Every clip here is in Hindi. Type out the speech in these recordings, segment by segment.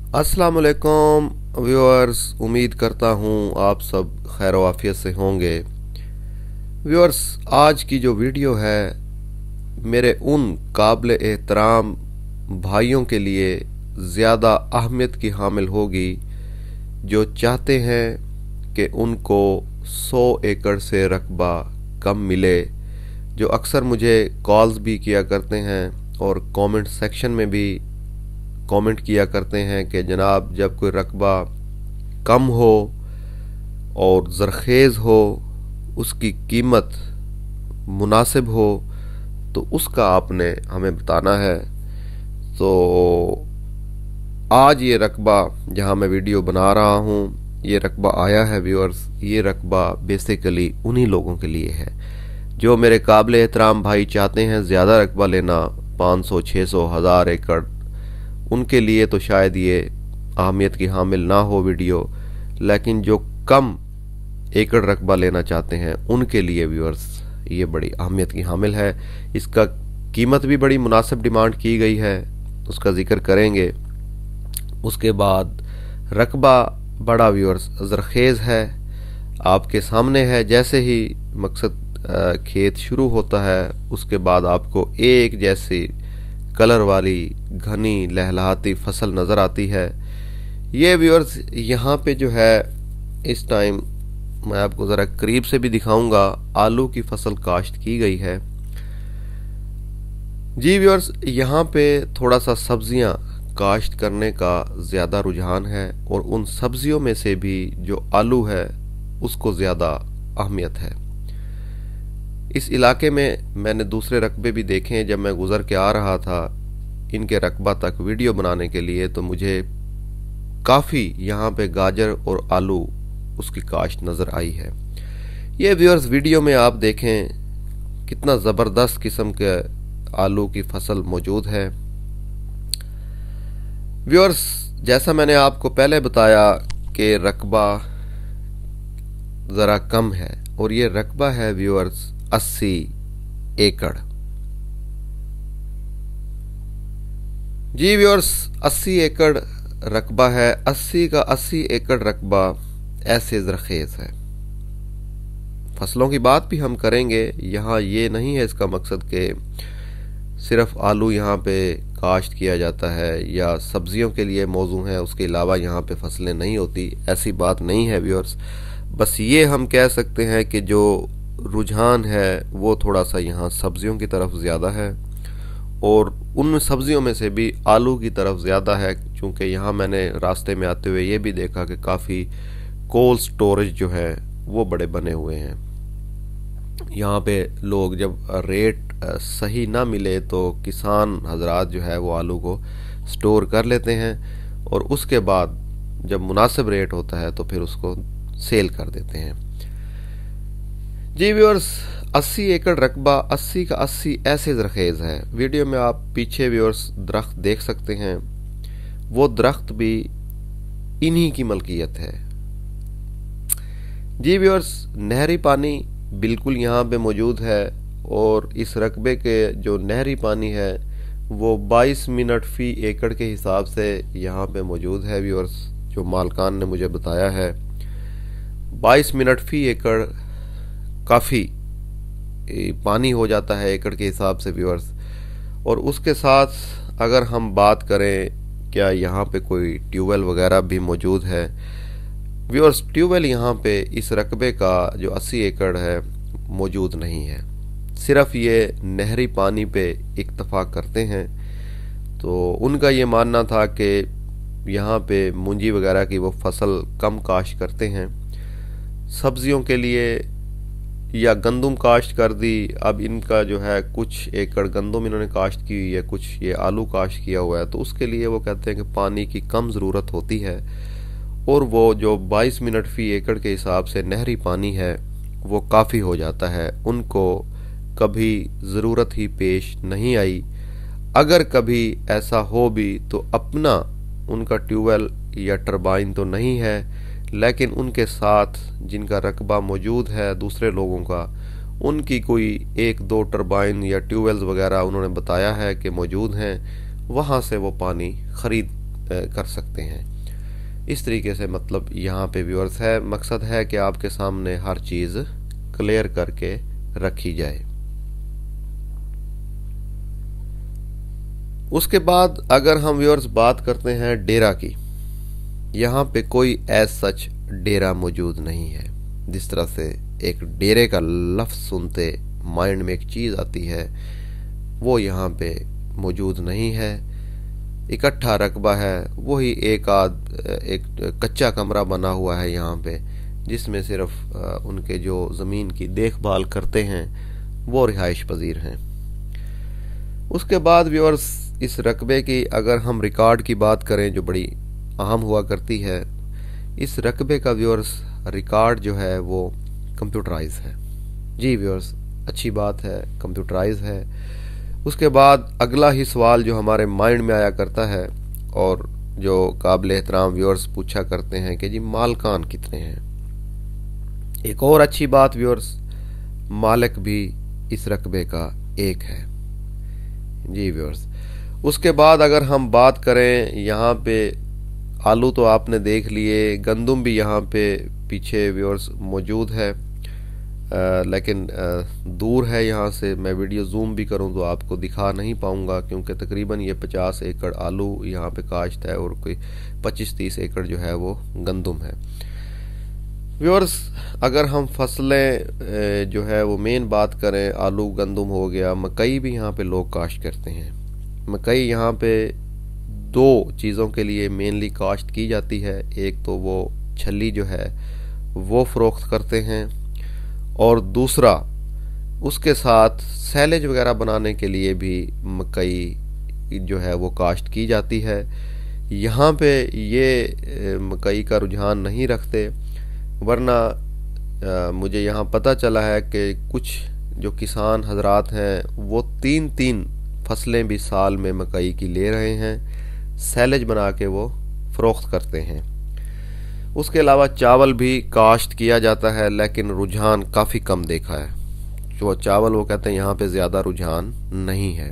अस्सलाम वालेकुम व्यूअर्स, उम्मीद करता हूँ आप सब खैर आफियत से होंगे। व्यूअर्स, आज की जो वीडियो है मेरे उन काबिल एहतराम भाइयों के लिए ज़्यादा अहमियत की हामिल होगी जो चाहते हैं कि उनको 100 एकड़ से रकबा कम मिले, जो अक्सर मुझे कॉल्स भी किया करते हैं और कमेंट सेक्शन में भी कमेंट किया करते हैं कि जनाब जब कोई रकबा कम हो और ज़रखेज़ हो, उसकी कीमत मुनासिब हो, तो उसका आपने हमें बताना है। तो आज ये रकबा जहां मैं वीडियो बना रहा हूं, ये रकबा आया है व्यूअर्स। ये रकबा बेसिकली उन्हीं लोगों के लिए है जो मेरे काबिल एहतराम भाई चाहते हैं ज़्यादा रकबा लेना, 500, 600, 1000 एकड़। उनके लिए तो शायद ये अहमियत की हामिल ना हो वीडियो, लेकिन जो कम एकड़ रकबा लेना चाहते हैं उनके लिए व्यूअर्स ये बड़ी अहमियत की हामिल है। इसका कीमत भी बड़ी मुनासिब डिमांड की गई है, उसका जिक्र करेंगे। उसके बाद रकबा बड़ा व्यूअर्स ज़रखेज़ है, आपके सामने है। जैसे ही मकसद खेत शुरू होता है उसके बाद आपको एक जैसी कलर वाली घनी लहलहाती फसल नज़र आती है। ये व्यूअर्स यहाँ पे जो है इस टाइम मैं आपको ज़रा करीब से भी दिखाऊंगा, आलू की फसल काश्त की गई है। जी व्यूअर्स, यहाँ पे थोड़ा सा सब्जियाँ काश्त करने का ज़्यादा रुझान है और उन सब्जियों में से भी जो आलू है उसको ज़्यादा अहमियत है। इस इलाके में मैंने दूसरे रकबे भी देखे हैं। जब मैं गुज़र के आ रहा था इनके रकबा तक वीडियो बनाने के लिए, तो मुझे काफ़ी यहाँ पे गाजर और आलू उसकी काश्त नज़र आई है। ये व्यूअर्स वीडियो में आप देखें कितना ज़बरदस्त किस्म के आलू की फसल मौजूद है। व्यूअर्स, जैसा मैंने आपको पहले बताया कि रकबा ज़रा कम है और ये रकबा है व्यूअर्स 80 एकड़। जी व्यूअर्स, 80 एकड़ रकबा है। 80 का 80 एकड़ रकबा ऐसे ज़रखेज़ है। फसलों की बात भी हम करेंगे। यहाँ ये नहीं है इसका मकसद कि सिर्फ आलू यहाँ पे काश्त किया जाता है या सब्जियों के लिए मौजू है, उसके अलावा यहाँ पे फसलें नहीं होती, ऐसी बात नहीं है व्यूअर्स। बस ये हम कह सकते हैं कि जो रुझान है वो थोड़ा सा यहाँ सब्जियों की तरफ ज़्यादा है और उन सब्जियों में से भी आलू की तरफ ज़्यादा है, क्योंकि यहाँ मैंने रास्ते में आते हुए ये भी देखा कि काफ़ी कोल्ड स्टोरेज जो है वो बड़े बने हुए हैं। यहाँ पे लोग जब रेट सही ना मिले तो किसान हजरात जो है वो आलू को स्टोर कर लेते हैं और उसके बाद जब मुनासिब रेट होता है तो फिर उसको सेल कर देते हैं। जी व्यूअर्स, 80 एकड़ रकबा, 80 का 80 ऐसे ज़रखेज़ है। वीडियो में आप पीछे व्यूअर्स दरख्त देख सकते हैं, वो दरख्त भी इन्हीं की मलकियत है। जी व्यूअर्स, नहरी पानी बिल्कुल यहाँ पे मौजूद है और इस रकबे के जो नहरी पानी है वो 22 मिनट फी एकड़ के हिसाब से यहाँ पे मौजूद है व्यूअर्स, जो मालकान ने मुझे बताया है। 22 मिनट फी एकड़ काफ़ी पानी हो जाता है एकड़ के हिसाब से व्यूअर्स। और उसके साथ अगर हम बात करें क्या यहाँ पे कोई ट्यूबवेल वगैरह भी मौजूद है, व्यूअर्स ट्यूबवेल यहाँ पे इस रकबे का जो 80 एकड़ है मौजूद नहीं है। सिर्फ ये नहरी पानी पे इक्तफा करते हैं। तो उनका ये मानना था कि यहाँ पे मूंजी वगैरह की वो फसल कम काश्त करते हैं। सब्जियों के लिए या गंदम काश्त कर दी। अब इनका जो है कुछ एकड़ गंदम इन्होंने काश्त की हुई है, कुछ ये आलू काश्त किया हुआ है, तो उसके लिए वो कहते हैं कि पानी की कम ज़रूरत होती है और वो जो 22 मिनट फी एकड़ के हिसाब से नहरी पानी है वो काफ़ी हो जाता है। उनको कभी ज़रूरत ही पेश नहीं आई। अगर कभी ऐसा हो भी तो अपना उनका ट्यूबवेल या टरबाइन तो नहीं है, लेकिन उनके साथ जिनका रकबा मौजूद है दूसरे लोगों का, उनकी कोई 1-2 टरबाइन या ट्यूबवेल्स वगैरह उन्होंने बताया है कि मौजूद हैं, वहाँ से वो पानी ख़रीद कर सकते हैं। इस तरीके से मतलब यहाँ पे व्यूअर्स है, मकसद है कि आपके सामने हर चीज़ क्लियर करके रखी जाए। उसके बाद अगर हम व्यूअर्स बात करते हैं डेरा की, यहाँ पे कोई एज सच डेरा मौजूद नहीं है। जिस तरह से एक डेरे का लफ्ज़ सुनते माइंड में एक चीज़ आती है, वो यहाँ पे मौजूद नहीं है। इकट्ठा रकबा है, वही एक कच्चा कमरा बना हुआ है यहाँ पे, जिसमें सिर्फ उनके जो ज़मीन की देखभाल करते हैं वो रिहाइश पजीर हैं। उसके बाद व्यूअर्स इस रकबे की अगर हम रिकॉर्ड की बात करें जो बड़ी अहम हुआ करती है, इस रकबे का व्यूअर्स रिकॉर्ड जो है वो कंप्यूटराइज है। जी व्यूअर्स, अच्छी बात है, कंप्यूटराइज है। उसके बाद अगला ही सवाल जो हमारे माइंड में आया करता है और जो काबिल एहतराम व्यूअर्स पूछा करते हैं कि जी मालकान कितने हैं। एक और अच्छी बात व्यूअर्स, मालिक भी इस रकबे का एक है। जी व्यूअर्स, उसके बाद अगर हम बात करें यहाँ पे आलू तो आपने देख लिए, गंदम भी यहाँ पे पीछे व्यूअर्स मौजूद है, लेकिन दूर है यहाँ से। मैं वीडियो जूम भी करूँ तो आपको दिखा नहीं पाऊँगा, क्योंकि तकरीबन ये 50 एकड़ आलू यहाँ पे काश्त है और कोई 25-30 एकड़ जो है वो गंदम है। व्यूअर्स, अगर हम फसलें जो है वो मेन बात करें, आलू गंदम हो गया, मकई भी यहाँ पे लोग काश्त करते हैं। मकई यहाँ पे दो चीज़ों के लिए मेनली काश्त की जाती है। एक तो वो छली जो है वो फ़रोख्त करते हैं, और दूसरा उसके साथ सैलेज वगैरह बनाने के लिए भी मकई जो है वो काश्त की जाती है। यहाँ पे ये मकई का रुझान नहीं रखते, वरना मुझे यहाँ पता चला है कि कुछ जो किसान हजरात हैं वो 3-3 फसलें भी साल में मकई की ले रहे हैं, सैलेज बना के वो फ़रोख्त करते हैं। उसके अलावा चावल भी काश्त किया जाता है, लेकिन रुझान काफ़ी कम देखा है। जो चावल वो कहते हैं यहाँ पे ज़्यादा रुझान नहीं है।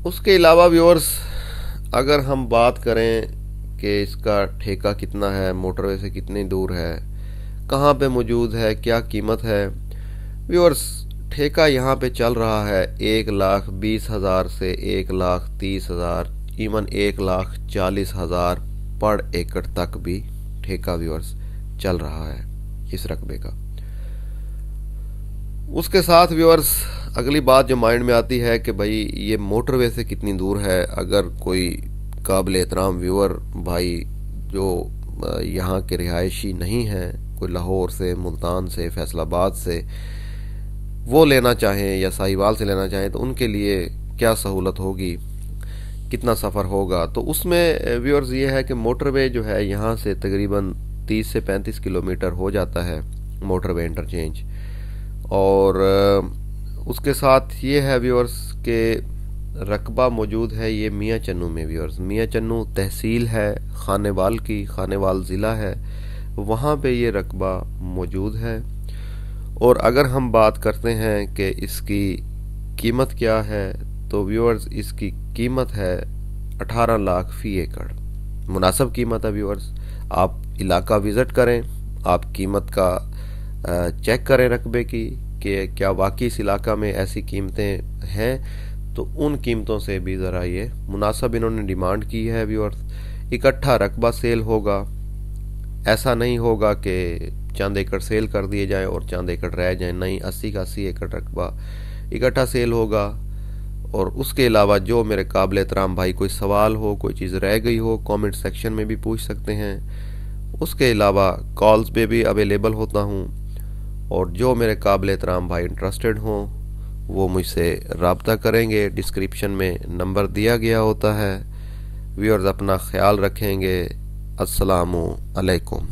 उसके अलावा व्यूअर्स अगर हम बात करें कि इसका ठेका कितना है, मोटरवे से कितनी दूर है, कहाँ पे मौजूद है, क्या कीमत है। व्यूअर्स, ठेका यहाँ पे चल रहा है 1,20,000 से 1,30,000, इवन 1,40,000 पर एकड़ तक भी ठेका व्यूअर्स चल रहा है इस रकबे का। उसके साथ व्यूअर्स अगली बात जो माइंड में आती है कि भाई ये मोटरवे से कितनी दूर है। अगर कोई काबिल एहतराम व्यूअर भाई जो यहाँ के रिहायशी नहीं हैं, कोई लाहौर से, मुल्तान से, फैसलाबाद से वो लेना चाहें या साहिवाल से लेना चाहें, तो उनके लिए क्या सहूलत होगी, कितना सफ़र होगा। तो उसमें व्यूअर्स ये है कि मोटरवे जो है यहाँ से तकरीबन 30 से 35 किलोमीटर हो जाता है मोटरवे इंटरचेंज। और उसके साथ ये है व्यूअर्स के रकबा मौजूद है ये मियाँ चन्नू में। व्यूअर्स, मियाँ चन्नू तहसील है खानेवाल की, खानेवाल ज़िला है, वहाँ पे ये रकबा मौजूद है। और अगर हम बात करते हैं कि इसकी कीमत क्या है, तो व्यूअर्स इसकी कीमत है 18 लाख फी एकड़। मुनासिब कीमत है व्यूअर्स। आप इलाका विज़िट करें, आप कीमत का चेक करें रकबे की कि क्या वाकई इस इलाका में ऐसी कीमतें हैं, तो उन कीमतों से भी ज़रा ये मुनासिब इन्होंने डिमांड की है व्यूअर्स। इकट्ठा रकबा सेल होगा, ऐसा नहीं होगा कि चंद एकड़ सेल कर दिए जाएं और चंद एकड़ रह जाएं, नहीं, 80 का 80 एकड़ रकबा इकट्ठा सेल होगा। और उसके अलावा जो मेरे काबिल एहतराम भाई कोई सवाल हो, कोई चीज़ रह गई हो, कमेंट सेक्शन में भी पूछ सकते हैं। उसके अलावा कॉल्स पे भी अवेलेबल होता हूँ, और जो मेरे काबिल एहतराम भाई इंटरेस्टेड हों वो मुझसे रब्ता करेंगे। डिस्क्रिप्शन में नंबर दिया गया होता है। व्यूअर्स, अपना ख्याल रखेंगे। अस्सलामु अलैकुम।